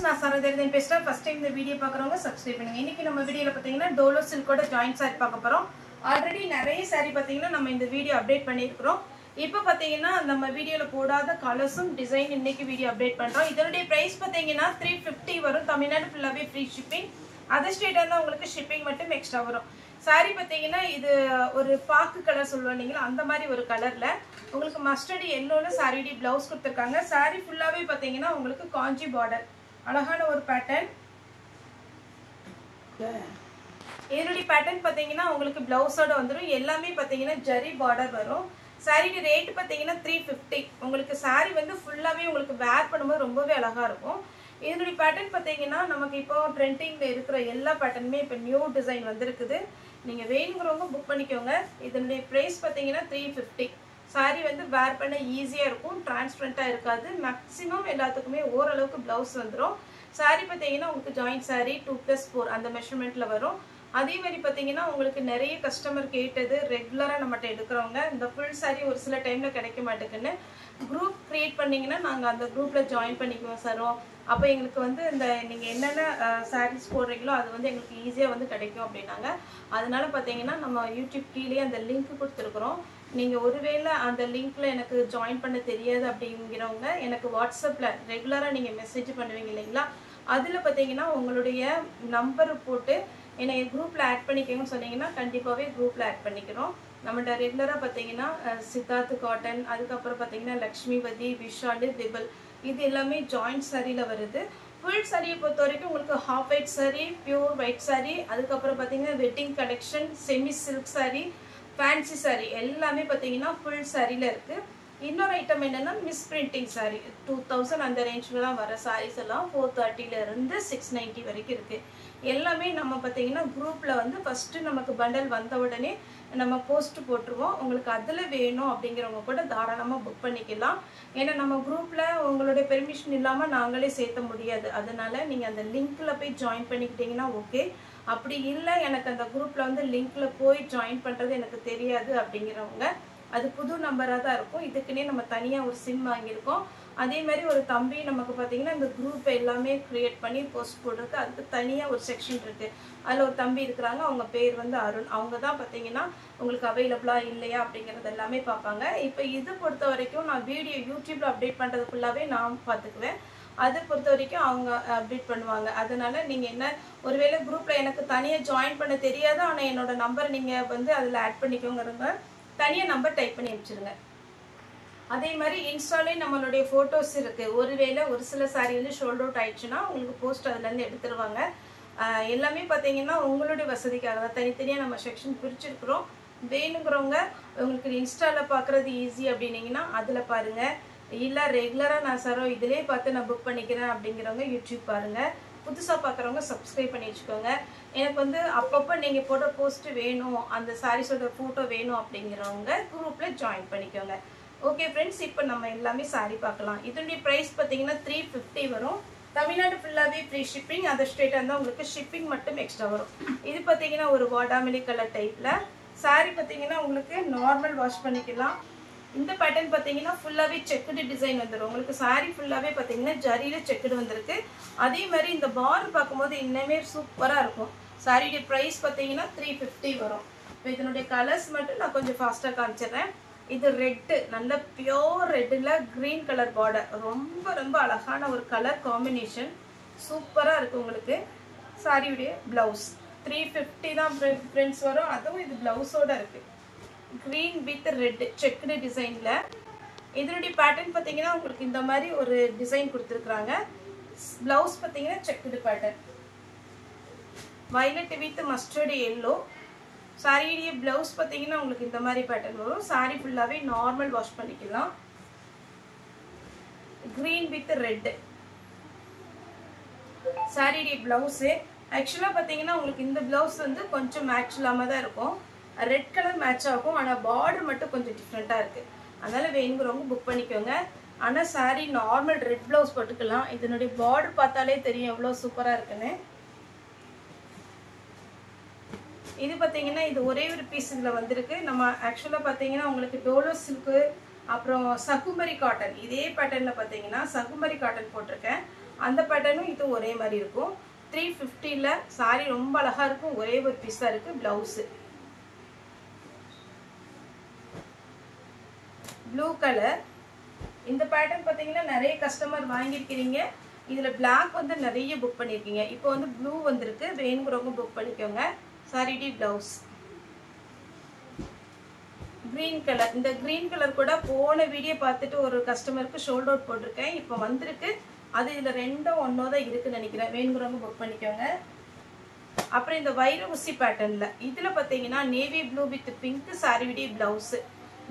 நான் சரதேர்தன் பேசுறேன். First time இந்த வீடியோ பார்க்குறவங்க சப்ஸ்கிரைப் பண்ணுங்க. இன்னைக்கு நம்ம வீடியோல பார்த்தீங்கன்னா டோலோ சில்கோட ஜாயிண்ட் சாரி பார்க்க போறோம். ஆல்ரெடி நிறைய சாரி பார்த்தீங்கன்னா நம்ம இந்த வீடியோ அப்டேட் பண்ணியிருக்கிறோம். இப்போ பார்த்தீங்கன்னா நம்ம வீடியோல போடாத கலர்ஸும் டிசைன் இன்னைக்கு வீடியோ அப்டேட் பண்றோம். இதனுடைய பிரைஸ் பார்த்தீங்கன்னா 350 வரும். தமிழ்நாடு ஃபுல்லாவே ஃப்ரீ ஷிப்பிங். அதர் ஸ்டேட்டா இருந்தால் உங்களுக்கு ஷிப்பிங் மட்டும் எக்ஸ்ட்ரா வரும். சாரி பார்த்தீங்கன்னா இது ஒரு பாக்கு கலர் சொல்லுவாங்க, அந்த மாதிரி ஒரு கலர்ல உங்களுக்கு மஸ்டர்ட் எல்லோல சாரிடி பிளவுஸ் கொடுத்துருக்காங்க. சாரி ஃபுல்லாவே பார்த்தீங்கன்னா உங்களுக்கு காஞ்சி பார்டர், அழகான ஒரு பேட்டர்ன். இதனுடைய பேட்டர்ன் பார்த்தீங்கன்னா உங்களுக்கு பிளவுஸோட வந்துடும். எல்லாமே பார்த்தீங்கன்னா ஜரி பார்டர் வரும். சாரிக்கு ரேட் பார்த்தீங்கன்னா 350. உங்களுக்கு சாரி வந்து ஃபுல்லாவே உங்களுக்கு வேர் பண்ணும்போது ரொம்பவே அழகா இருக்கும். இதனுடைய பேட்டர்ன் பார்த்தீங்கன்னா நமக்கு இப்போ ட்ரெண்டிங்ல இருக்கிற எல்லா பேட்டர்னுமே இப்போ நியூ டிசைன் வந்திருக்குது. நீங்க வேணுங்கிறவங்க புக் பண்ணிக்கோங்க. இதனுடைய பிரைஸ் பார்த்தீங்கன்னா 350. சாரி வந்து வேர் பண்ண ஈஸியா இருக்கும், டிரான்ஸ்பரண்டா இருக்காது. மேக்ஸிமம் எல்லாத்துக்குமே ஓரளவுக்கு பிளவுஸ் வந்துடும். சாரி பார்த்தீங்கன்னா உங்களுக்கு ஜாயிண்ட் சாரி 2+4 அந்த மெஷர்மெண்ட்ல வரும். அதே மாதிரி பார்த்தீங்கன்னா உங்களுக்கு நிறைய கஸ்டமர் கேட்டது ரெகுலரா நம்மகிட்ட எடுக்கிறவங்க இந்த ஃபுல் சாரி ஒரு சில டைம்ல கிடைக்க மாட்டேங்குன்னு குரூப் கிரியேட் பண்ணீங்கன்னா நாங்கள் அந்த குரூப்ல ஜாயின் பண்ணிக்குவோம் சாரோ. அப்போ எங்களுக்கு வந்து இந்த நீங்கள் என்னென்ன சாரீஸ் போடுறீங்களோ அது வந்து எங்களுக்கு ஈஸியாக வந்து கிடைக்கும் அப்படின்னாங்க. அதனால பார்த்தீங்கன்னா நம்ம யூடியூப் கீழே அந்த லிங்க் கொடுத்துருக்குறோம். நீங்கள் ஒருவேளை அந்த லிங்க்ல எனக்கு ஜாயின் பண்ண தெரியாது அப்படிங்கிறவங்க எனக்கு வாட்ஸ்அப்பில் ரெகுலராக நீங்கள் மெசேஜ் பண்ணுவீங்க இல்லைங்களா, அதில் பார்த்தீங்கன்னா உங்களுடைய நம்பர் போட்டு என்னை குரூப்பில் ஆட் பண்ணிக்கோங்கன்னு சொன்னீங்கன்னா கண்டிப்பாகவே குரூப்பில் ஆட் பண்ணிக்கிறோம். நம்மகிட்ட ரெகுலராக பார்த்தீங்கன்னா சித்தார்த் காட்டன், அதுக்கப்புறம் பார்த்தீங்கன்னா லக்ஷ்மிபதி, விஷாலு, விபல், இது எல்லாமே ஜாயிண்ட் சாரியில் வருது. ஃபுல் சாரியை பொறுத்த வரைக்கும் உங்களுக்கு half white sorry, pure white sorry, அதுக்கப்புறம் பார்த்தீங்கன்னா wedding collection, semi silk sorry, fancy sorry எல்லாமே பார்த்தீங்கன்னா ஃபுல் சாரியில் இருக்குது. இன்னொரு ஐட்டம் என்னென்னா மிஸ் பிரிண்டிங் சாரி 2000 அந்த ரேஞ்சில் தான் வர சாரீஸ் எல்லாம் 430 690 வரைக்கும் இருக்குது. எல்லாமே நம்ம பார்த்தீங்கன்னா குரூப்பில் வந்து ஃபஸ்ட்டு நமக்கு பண்டல் வந்த உடனே நம்ம போஸ்ட் போட்டுருவோம். உங்களுக்கு அதில் வேணும் அப்படிங்கிறவங்க கூட தாராளமாக புக் பண்ணிக்கலாம். ஏன்னா நம்ம குரூப்பில் உங்களுடைய பெர்மிஷன் இல்லாமல் நாங்களே சேர்த்த முடியாது. அதனால நீங்கள் அந்த லிங்க்கில் போய் ஜாயின் பண்ணிக்கிட்டீங்கன்னா ஓகே. அப்படி இல்லை எனக்கு அந்த குரூப்பில் வந்து லிங்க்கில் போய் ஜாயின் பண்ணுறது எனக்கு தெரியாது அப்படிங்கிறவங்க அது புது நம்பராக தான் இருக்கும். இதுக்குன்னே நம்ம தனியாக ஒரு சிம் வாங்கியிருக்கோம். அதே மாதிரி ஒரு தம்பி நமக்கு பார்த்தீங்கன்னா இந்த குரூப் எல்லாமே க்ரியேட் பண்ணி போஸ்ட் போடுறதுக்கு அதுக்கு தனியாக ஒரு செக்ஷன் இருக்குது. அதில் ஒரு தம்பி இருக்கிறாங்க, அவங்க பேர் வந்து அருண். அவங்க தான் பார்த்தீங்கன்னா உங்களுக்கு அவைலபிளாக இல்லையா அப்படிங்கிறது எல்லாமே பார்ப்பாங்க. இப்போ இது பொறுத்த வரைக்கும் நான் வீடியோ யூடியூப்பில் அப்டேட் பண்ணுறது ஃபுல்லாகவே நான் பார்த்துக்குவேன். அதை பொறுத்த வரைக்கும் அவங்க அப்டேட் பண்ணுவாங்க. அதனால நீங்கள் என்ன ஒருவேளை குரூப்பில் எனக்கு தனியாக ஜாயின் பண்ண தெரியாது, ஆனால் என்னோட நம்பர் நீங்கள் வந்து அதில் ஆட் பண்ணிக்கோங்கிறவங்க தனியாக நம்பர் டைப் பண்ணி அனுப்பிச்சிருங்க. அதே மாதிரி இன்ஸ்டாலே நம்மளுடைய ஃபோட்டோஸ் இருக்குது. ஒருவேளை ஒரு சில சாரி வந்து ஷோல்ட் அவுட் ஆயிடுச்சுன்னா உங்களுக்கு போஸ்ட் அதுலேருந்து எடுத்துருவாங்க. எல்லாமே பார்த்தீங்கன்னா உங்களுடைய வசதிக்காக தான் தனித்தனியாக நம்ம செக்ஷன் பிரிச்சுருக்குறோம். வேணுங்கிறவங்க உங்களுக்கு இன்ஸ்டாவில் பார்க்குறது ஈஸி அப்படின்னீங்கன்னா அதில் பாருங்கள். இல்லை ரெகுலராக நான் சாரோ இதிலே பார்த்து நான் புக் பண்ணிக்கிறேன் அப்படிங்கிறவங்க யூடியூப் பாருங்கள். புதுசாக பார்க்குறவங்க சப்ஸ்கிரைப் பண்ணி வச்சுக்கோங்க. எனக்கு வந்து அப்பப்போ நீங்கள் போட்ட போஸ்ட் வேணும், அந்த சாரீஸோட ஃபோட்டோ வேணும் அப்படிங்கிறவங்க குரூப்பில் ஜாயின் பண்ணிக்கோங்க. ஓகே ஃப்ரெண்ட்ஸ், இப்போ நம்ம எல்லாமே சாரி பார்க்கலாம். இதனுடைய ப்ரைஸ் பார்த்தீங்கன்னா 350 வரும். தமிழ்நாடு ஃபுல்லாகவே ஃப்ரீ ஷிப்பிங். அதர் ஸ்டேட்டாக இருந்தால் உங்களுக்கு ஷிப்பிங் மட்டும் எக்ஸ்ட்ரா வரும். இது பார்த்தீங்கன்னா ஒரு வாடாமல்லி கலர் டைப்பில் சாரி பார்த்தீங்கன்னா உங்களுக்கு நார்மல் வாஷ் பண்ணிக்கலாம். இந்த பேட்டர்ன் பார்த்தீங்கன்னா ஃபுல்லாகவே செக்குடு டிசைன் வந்துடும். உங்களுக்கு சாரி ஃபுல்லாகவே பார்த்தீங்கன்னா ஜரியில் செக்குடு வந்திருக்கு. அதே மாதிரி இந்த பார்டர் பார்க்கும்போது இன்னுமே சூப்பராக இருக்கும். சாரியுடைய ப்ரைஸ் பார்த்தீங்கன்னா 350 வரும். இப்போ இதனுடைய கலர்ஸ் மட்டும் நான் கொஞ்சம் ஃபாஸ்ட்டாக காமிச்சிடுறேன். இது ரெட்டு, நல்ல பியோர் ரெட்டில் க்ரீன் கலர் பார்டர், ரொம்ப ரொம்ப அழகான ஒரு கலர் காம்பினேஷன், சூப்பராக இருக்குது. உங்களுக்கு சாரியுடைய ப்ளவுஸ் 350 தான் ஃப்ரெண்ட்ஸ் வரும். அதுவும் இது ப்ளவுஸோடு இருக்குது. க்ரீன் வித் ரெட் செக்குடு டிசைனில் இதனுடைய பேட்டர்ன் பார்த்தீங்கன்னா உங்களுக்கு இந்த மாதிரி ஒரு டிசைன் கொடுத்துருக்குறாங்க. ப்ளவுஸ் பார்த்தீங்கன்னா checked pattern, violet with mustard yellow. சாரியுடைய ப்ளவுஸ் பார்த்தீங்கன்னா உங்களுக்கு இந்த மாதிரி பேட்டர்ன் வரும். சாரி ஃபுல்லாகவே நார்மல் வாஷ் பண்ணிக்கலாம். க்ரீன் வித் ரெட் சாரியுடைய ப்ளவுஸு. ஆக்சுவலாக பார்த்தீங்கன்னா உங்களுக்கு இந்த ப்ளவுஸ் வந்து கொஞ்சம் மேட்ச் இல்லாமல் தான் இருக்கும். ரெட் கலர் மேட்ச் ஆகும், ஆனால் பார்டர் மட்டும் கொஞ்சம் டிஃப்ரெண்ட்டாக இருக்குது. அதனால் வேணுங்கிறவங்க புக் பண்ணிக்கோங்க. ஆனால் சாரி நார்மல் ரெட் ப்ளவுஸ் போட்டுக்கலாம். இதனுடைய பார்டர் பார்த்தாலே தெரியும் எவ்வளோ சூப்பராக இருக்குன்னு. இது பார்த்தீங்கன்னா இது ஒரே ஒரு பீஸ் இதில் வந்திருக்கு. நம்ம ஆக்சுவலாக பார்த்தீங்கன்னா உங்களுக்கு டோலோ சில்க்கு, அப்புறம் சகுமரி காட்டன், இதே பேட்டர்னில் பார்த்தீங்கன்னா சகுமரி காட்டன் போட்டிருக்கேன். அந்த பேட்டர்னும் இது ஒரே மாதிரி இருக்கும். 350ல சாரி ரொம்ப அழகா இருக்கும். ஒரே ஒரு பீஸ் தான் இருக்கு. Blouse blue colour. இந்த பேட்டர்ன் பார்த்தீங்கன்னா நிறைய கஸ்டமர் வாங்கியிருக்கிறீங்க. இதுல பிளாக் வந்து நிறைய புக் பண்ணியிருக்கீங்க. இப்போ வந்து ப்ளூ வந்திருக்கு. வேணுங்கிறவங்க புக் பண்ணிக்கோங்க. சாரி டி பிளவுஸ் கிரீன் கலர். இந்த கிரீன் கலர் கூட போன வீடியோ பார்த்துட்டு ஒரு கஸ்டமருக்கு ஷோல்ட் அவுட் போட்டிருக்கேன். இப்போ வந்திருக்கு. அது இதில் ரெண்டும் ஒன்றோ தான் இருக்குன்னு நினைக்கிறேன். வேணுங்கிறவங்க புக் பண்ணிக்கோங்க. அப்புறம் இந்த வைர ஊசி பேட்டர்னில் இதில் பார்த்தீங்கன்னா navy blue with pink sorry விடி பிளவுஸு.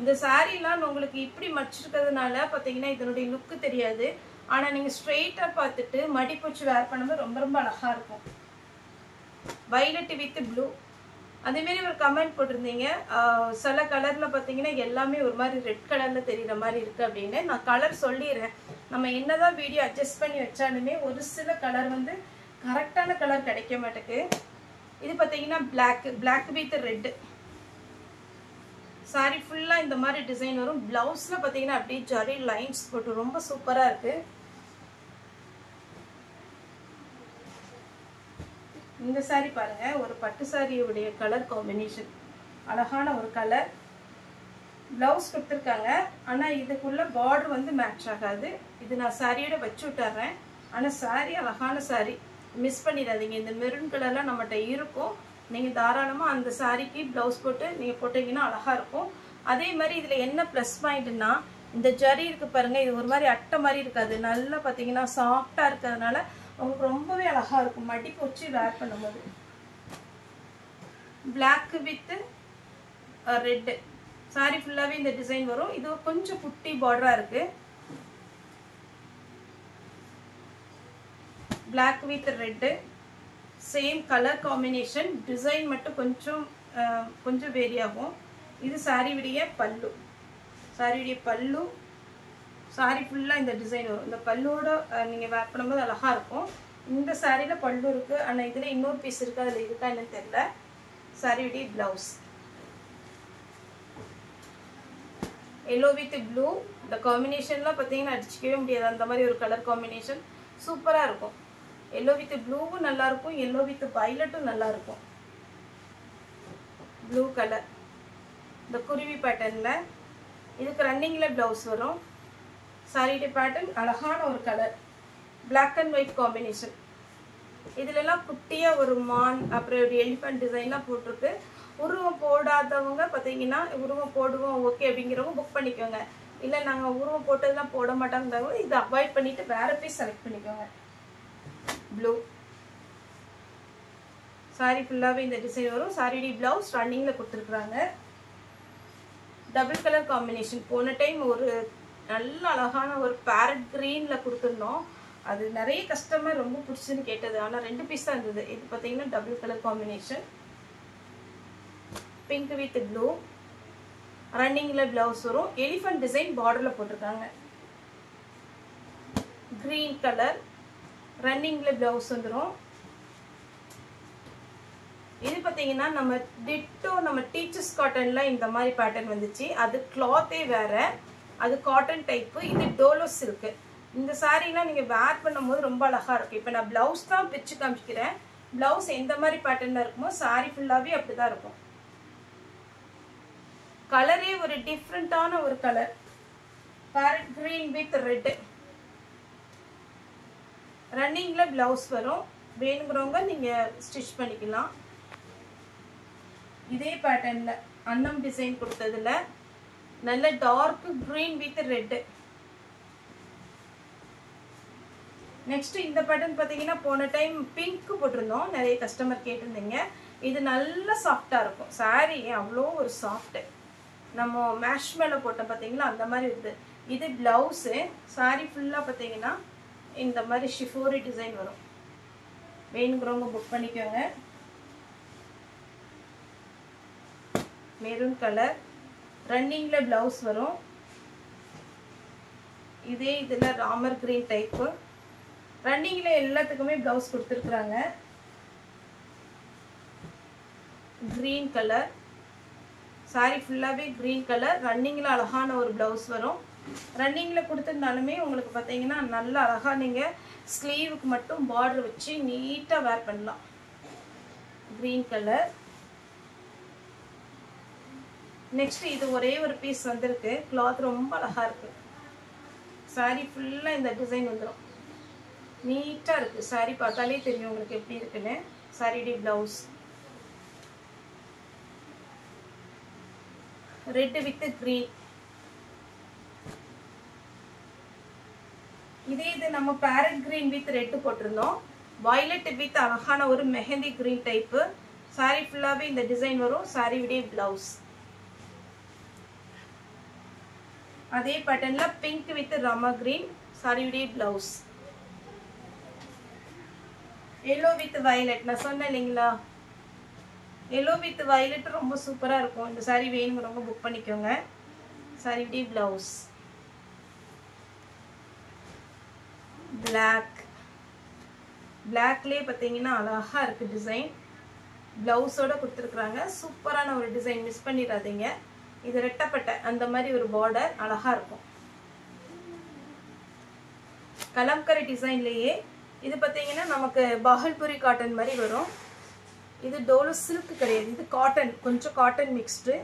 இந்த சாரீலாம் உங்களுக்கு இப்படி மடிச்சிருக்கிறதுனால பார்த்தீங்கன்னா இதனுடைய லுக்கு தெரியாது. ஆனால் நீங்கள் ஸ்ட்ரெயிட்டாக பார்த்துட்டு மடிப்பூச்சி வேர் பண்ணும்போது ரொம்ப ரொம்ப அழகாக இருக்கும். Violet with blue. அதேமாரி ஒரு கமெண்ட் போட்டிருந்தீங்க, சில கலரில் பார்த்தீங்கன்னா எல்லாமே ஒரு மாதிரி ரெட் கலரில் தெரிகிற மாதிரி இருக்குது அப்படின்னு. நான் கலர் சொல்லிடுறேன். நம்ம என்னதான் வீடியோ அட்ஜஸ்ட் பண்ணி வச்சாலுமே ஒரு சில கலர் வந்து கரெக்டான கலர் கிடைக்க மாட்டேக்கு. இது பார்த்தீங்கன்னா பிளாக் வித் ரெட்டு. சாரி ஃபுல்லாக இந்த மாதிரி டிசைன் வரும். பிளவுஸில் பார்த்தீங்கன்னா அப்படியே ஜரி லைன்ஸ் போட்டு ரொம்ப சூப்பராக இருக்குது. இந்த சாரி பாருங்க, ஒரு பட்டு சாரியுடைய கலர் காம்பினேஷன். அழகான ஒரு கலர். பிளவுஸ் கொடுத்துருக்காங்க. ஆனால் இதுக்குள்ள பார்டர் வந்து மேட்ச் ஆகாது. இது நான் சாரியோட வச்சு விட்டுறேன். ஆனால் சாரி அழகான சாரி, மிஸ் பண்ணிடாதீங்க. இந்த மெரூன் கலர்லாம் நம்மகிட்ட இருக்கும். நீங்கள் தாராளமாக அந்த சாரிக்கு பிளவுஸ் போட்டு நீங்கள் போட்டீங்கன்னா அழகாக இருக்கும். அதே மாதிரி இதில் என்ன ப்ளஸ் பாயிண்ட்னா, இந்த ஜரி இருக்கு பாருங்க, இது ஒரு மாதிரி அட்டை மாதிரி இருக்காது. நல்லா பார்த்தீங்கன்னா சாஃப்டாக இருக்கிறதுனால உங்களுக்கு ரொம்பவே அழகா இருக்கும் மடிப்பு வச்சு வேர் பண்ணும்போது. பிளாக் வித் ரெட் சாரி ஃபுல்லாவே இந்த டிசைன் வரும். இது கொஞ்சம் குட்டி பார்டரா இருக்கு. Black with red same colour combination. Design மட்டும் கொஞ்சம் வேரி ஆகும். இது சாரி விடிய பல்லு. சாரி விடிய பல்லு. சாரி ஃபுல்லாக இந்த டிசைன் வரும். இந்த பல்லுவோட நீங்கள் வேர் பண்ணும்போது அழகாக இருக்கும். இந்த சாரியில் பல்லு இருக்குது. ஆனால் இதில் இன்னொரு பீஸ் இருக்குது. அதில் இருக்கா என்னன்னு தெரியல. சாரி விடி பிளவுஸ் எல்லோ வித் ப்ளூ. இந்த காம்பினேஷன்லாம் பார்த்தீங்கன்னா அடிச்சிக்கவே முடியாது. அந்த மாதிரி ஒரு கலர் காம்பினேஷன் சூப்பராக இருக்கும். எல்லோ வித் ப்ளூவும் நல்லாயிருக்கும். எல்லோ வித் வைலட்டும் நல்லாயிருக்கும். ப்ளூ கலர் இந்த குருவி பேட்டர்னில். இதுக்கு ரன்னிங்கில் ப்ளவுஸ் வரும். சாரியோட பேட்டர்ன் அழகான ஒரு colour. Black and white combination. இதுலலாம் குட்டியாக ஒரு மான் அப்புறம் ஒரு எலிஃபண்ட் டிசைன்லாம் போட்டிருக்கு. உருவம் போடாதவங்க பார்த்தீங்கன்னா உருவம் போடுவோம் ஓகே அப்படிங்கிறவங்க புக் பண்ணிக்கோங்க. இல்லை நாங்கள் உருவம் போட்டதெல்லாம் போட மாட்டாங்கிறவங்க இதை அவாய்ட் பண்ணிட்டு வேற பீஸ் செலக்ட் பண்ணிக்கோங்க. ப்ளூ சாரி ஃபுல்லாகவே இந்த டிசைன் வரும். சாரியோட பிளவுஸ் ரன்னிங்கில் கொடுத்துருக்குறாங்க. Double colour combination. போன டைம் ஒரு நல்ல அழகான ஒரு பேரட் கிரீன்ல கொடுத்துருந்தோம். அது நிறைய கஸ்டமர் ரொம்ப பிடிச்சுன்னு கேட்டது. ஆனால் 2 பீஸ் தான் இருந்தது. இது பார்த்தீங்கன்னா double colour combination. Pink with blue. ரன்னிங்கில் பிளவுஸ் வரும். எலிஃபண்ட் டிசைன் பார்டரில் போட்டிருக்காங்க. கிரீன் கலர் ரன்னிங்கில் பிளவுஸ் வந்துடும். இது பார்த்தீங்கன்னா நம்ம டிட்டோ நம்ம டீச்சர்ஸ் காட்டனில் இந்த மாதிரி பேட்டர்ன் வந்துச்சு. அது கிளாத்தே வேற, அது காட்டன் டைப்பு. இது டோலோ சில்க்கு. இந்த சாரீலாம் நீங்கள் வேர் பண்ணும்போது ரொம்ப அழகாக இருக்கும். இப்போ நான் ப்ளவுஸ் தான் பிச்சு காமிக்கிறேன். ப்ளவுஸ் எந்த மாதிரி பேட்டர்னில் இருக்குமோ சாரீ ஃபுல்லாகவே அப்படி தான் இருக்கும். கலரே ஒரு டிஃப்ரெண்ட்டான ஒரு colour. Farad green with red. ரன்னிங்கில் ப்ளவுஸ் வரும். வேணுங்கிறவங்க நீங்கள் ஸ்டிச் பண்ணிக்கலாம். இதே பேட்டர்னில் அன்னம் டிசைன் கொடுத்ததுல நல்ல dark green with red. Next இந்த பேட்டர்ன் பார்த்தீங்கன்னா போன டைம் பிங்க் போட்டிருந்தோம். நிறைய கஸ்டமர் கேட்டிருந்தீங்க. இது நல்ல சாஃப்டாக இருக்கும். சாரி அவ்வளோ ஒரு சாஃப்ட். நம்ம மேஷ் மேலே போட்டோம் பார்த்தீங்களா அந்த மாதிரி இருக்குது. இது பிளவுஸு. சாரி ஃபுல்லாக பார்த்தீங்கன்னா இந்த மாதிரி ஷிஃபோரி டிசைன் வரும். வேணுங்கிறவங்க புக் பண்ணிக்கோங்க. மெரூன் கலர் ரன்னிங்கில் பிளவுஸ் வரும். இதே இதில் ராமர் கிரீன் டைப்பு. ரன்னிங்கில் எல்லாத்துக்குமே பிளவுஸ் கொடுத்துருக்குறாங்க. கிரீன் கலர் சாரி ஃபுல்லாகவே கிரீன் கலர். ரன்னிங்கில் அழகான ஒரு பிளவுஸ் வரும். ரன்னிங்கில் கொடுத்துருந்தாலுமே உங்களுக்கு பார்த்தீங்கன்னா நல்ல அழகாக நீங்கள் ஸ்லீவுக்கு மட்டும் பார்டர் வச்சு நீட்டாக வேர் பண்ணலாம். Green colour. நெக்ஸ்ட் இது ஒரே ஒரு பீஸ் வந்திருக்கு. கிளாத் ரொம்ப அழகாக இருக்குது. சாரீ ஃபுல்லாக இந்த டிசைன் வந்துடும். நீட்டாக இருக்குது. சாரீ பார்த்தாலே தெரியும் உங்களுக்கு எப்படி இருக்குன்னு. சாரியுடைய ப்ளவுஸ் ரெட் வித் க்ரீன். இதே இது நம்ம பேரட் கிரீன் வித் ரெட் போட்டிருந்தோம். வயலட் வித் அழகான ஒரு மெஹந்தி கிரீன் டைப்பு. சாரீ ஃபுல்லாகவே இந்த டிசைன் வரும். சாரியுடைய ப்ளவுஸ் அதே பேட்டர்ன்ல பிங்க் வித் ராமா கிரீன். சாரியுடைய ப்ளவுஸ் எல்லோ வித் வயலட். நான் சொன்னேன் இல்லைங்களா, எல்லோ வித் வயலட் ரொம்ப சூப்பராக இருக்கும். இந்த சாரீ வேணுங்கிறவங்க புக் பண்ணிக்கோங்க. சாரியுடைய ப்ளவுஸ் பிளாக். பிளாக்லேயே பார்த்தீங்கன்னா அழகாக இருக்குது டிசைன். ப்ளவுஸோட கொடுத்துருக்குறாங்க. சூப்பரான ஒரு டிசைன், மிஸ் பண்ணிடாதீங்க. இது ரெட்டப்பட்ட அந்த மாதிரி ஒரு பார்டர் அழகாக இருக்கும். கலம்கரி டிசைன்லேயே இது பார்த்தீங்கன்னா நமக்கு பாகல்புரி காட்டன் மாதிரி வரும். இது டோலோ சில்க் கிடையாது, இது காட்டன், கொஞ்சம் காட்டன் மிக்ஸ்டு.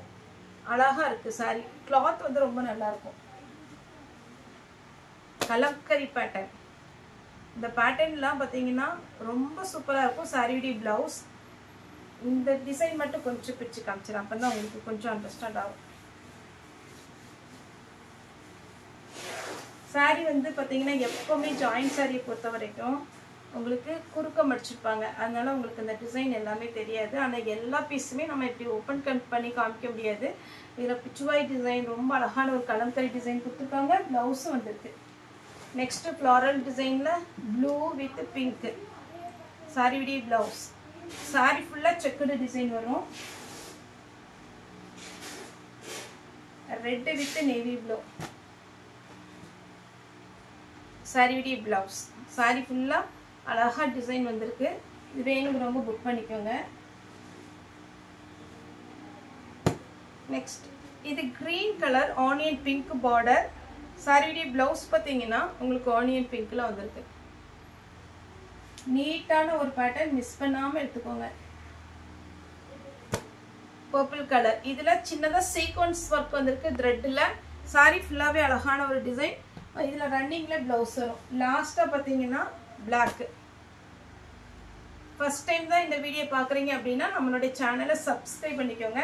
அழகாக இருக்குது சாரீ. கிளாத் வந்து ரொம்ப நல்லாயிருக்கும். கலம்கரி பேட்டர்ன். இந்த பேட்டர்ன்லாம் பார்த்தீங்கன்னா ரொம்ப சூப்பராக இருக்கும். சாரியுடைய ப்ளவுஸ் இந்த டிசைன் மட்டும் கொஞ்சம் பிரித்து காமிச்சிடும், அப்போ தான் உங்களுக்கு கொஞ்சம் அண்டர்ஸ்டாண்ட் ஆகும். சாரீ வந்து பார்த்தீங்கன்னா எப்போவுமே ஜாயின்ட் சாரியை பொறுத்த வரைக்கும் உங்களுக்கு குறுக்க மடிச்சிருப்பாங்க. அதனால உங்களுக்கு இந்த டிசைன் எல்லாமே தெரியாது. ஆனால் எல்லா பீஸுமே நம்ம இப்படி ஓப்பன் கட் பண்ணி காமிக்க முடியாது. இதில் பிச்சுவாய் டிசைன் ரொம்ப அழகான ஒரு கலம்கரி டிசைன் கொடுத்துருக்காங்க. ப்ளவுஸும் வந்துருக்கு. நெக்ஸ்ட்டு ஃப்ளாரல் டிசைனில் ப்ளூ வித் பிங்க்கு. சாரியுடைய ப்ளவுஸ். சாரீ ஃபுல்லாக செக்குடு டிசைன் வரும். Red with navy blue. சாரியுடைய ப்ளவுஸ். சாரீ ஃபுல்லாக அழகாக டிசைன் வந்திருக்கு. இது வேணுங்கிறவங்க புக் பண்ணிக்கோங்க. நெக்ஸ்ட் இது green colour onion pink border. சாரியுடைய ப்ளவுஸ் பார்த்தீங்கன்னா உங்களுக்கு ஆனியன் பிங்க்கில் வந்திருக்கு. நீட்டான ஒரு பேட்டர்ன், மிஸ் பண்ணாமல் எடுத்துக்கோங்க. Purple colour. இதில் சின்னதாக சீக்வன்ஸ் ஒர்க் வந்திருக்கு த்ரெட்டில். சாரீ ஃபுல்லாகவே அழகான ஒரு டிசைன். இதில் ரன்னிங்கில் ப்ளவுஸ் வரும். லாஸ்ட்டாக பார்த்தீங்கன்னா பிளாக்கு. ஃபர்ஸ்ட் டைம் தான் இந்த வீடியோ பார்க்குறீங்க அப்படின்னா நம்மளுடைய சேனலை சப்ஸ்கிரைப் பண்ணிக்கோங்க.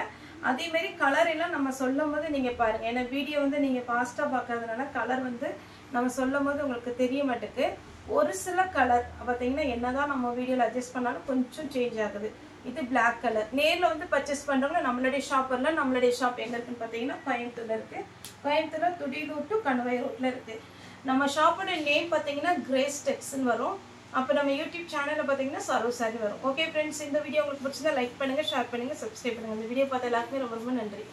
அதேமாரி கலர் எல்லாம் நம்ம சொல்லும் போது நீங்கள் பாருங்கள். ஏன்னா வீடியோ வந்து நீங்கள் ஃபாஸ்ட்டாக பார்க்கறதுனால கலர் வந்து நம்ம சொல்லும் போது உங்களுக்கு தெரிய மாட்டேங்குது. ஒரு சில கலர் பார்த்தீங்கன்னா என்னதான் நம்ம வீடியோவில் அட்ஜஸ்ட் பண்ணாலும் கொஞ்சம் சேஞ்ச் ஆகுது. இது பிளாக் கலர். நேரில் வந்து பர்ச்சேஸ் பண்ணுறவங்க நம்மளுடைய ஷாப்பரில், நம்மளுடைய ஷாப் எங்கே இருக்குன்னு பார்த்தீங்கன்னா கோயம்புத்தூரில் இருக்குது. கோயம்புத்தூரில் துடியலூர் டு கணவாய் ரோட்டில் இருக்குது. நம்ம ஷாப்போட நேம் பார்த்தீங்கன்னா கிரேஸ் டெக்ஸ்ன்னு வரும். அப்போ நம்ம யூடியூப் சேனலில் பார்த்தீங்கன்னா சரோ சாரி வரும். ஓகே ஃப்ரெண்ட்ஸ், இந்த வீடியோ உங்களுக்கு பிடிச்சிருந்தா லைக் பண்ணுங்கள், ஷேர் பண்ணுங்கள், சப்ஸ்கிரைப் பண்ணுங்கள். இந்த வீடியோ பார்த்த எல்லாருக்குமே ரொம்ப ரொம்ப நன்றி.